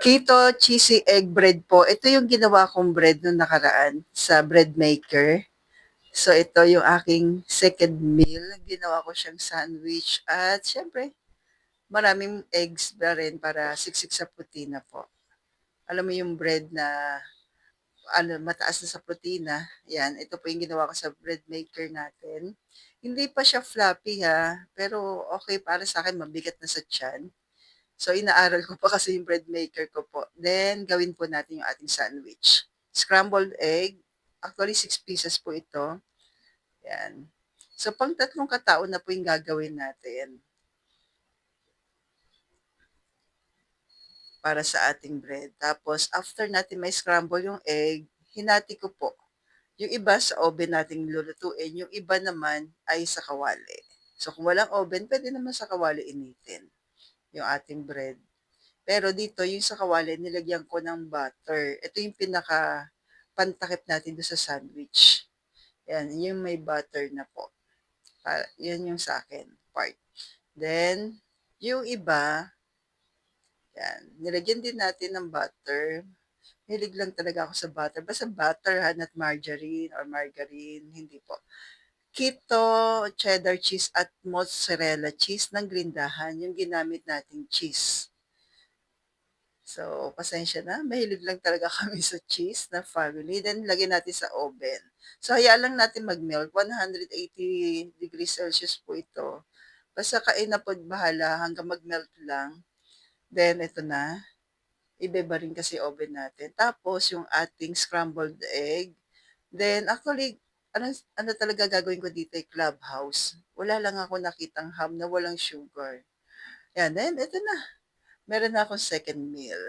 Keto cheesy egg bread po. Ito yung ginawa kong bread nung nakaraan sa bread maker. So ito yung aking second meal. Ginawa ko siyang sandwich at syempre maraming eggs na rin para siksik sa protina po. Alam mo yung bread na mataas na sa protina. Yan, ito po yung ginawa ko sa bread maker natin. Hindi pa siya floppy ha, pero okay para sa akin, mabigat na sa tiyan. So, inaaral ko pa kasi yung bread maker ko po. Then, gawin po natin yung ating sandwich. Scrambled egg. Actually, 6 pieces po ito. Yan. So, pang 3 katao na po yung gagawin natin para sa ating bread. Tapos, after natin may scramble yung egg, hinati ko po. Yung iba sa oven nating lulutuin, yung iba naman ay sa kawali. So, kung walang oven, pwede naman sa kawali initin yung ating bread. Pero dito, yung sa kawali, nilagyan ko ng butter. Ito yung pinaka pantakip natin doon sa sandwich. Yan, yung may butter na po. Yan yung sa akin part. Then, yung iba, yan, nilagyan din natin ng butter. Hilig lang talaga ako sa butter. Basta butter ha, not margarine or margarine. Hindi po. Keto, cheddar cheese at mozzarella cheese ng grindahan. Yung ginamit nating cheese. So, pasensya na. Mahilig lang talaga kami sa cheese na family. Then, lagyan natin sa oven. So, hayaan lang natin mag-melt. 180 degrees Celsius po ito. Basta kain na po bahala hanggang mag-melt lang. Then, ito na. Ibeba rin kasi oven natin. Tapos, yung ating scrambled egg. Then, actually, ano talaga gagawin ko dito ay clubhouse. Wala lang ako nakitang ham na walang sugar. Yan, then, ito na. Meron na akong second meal.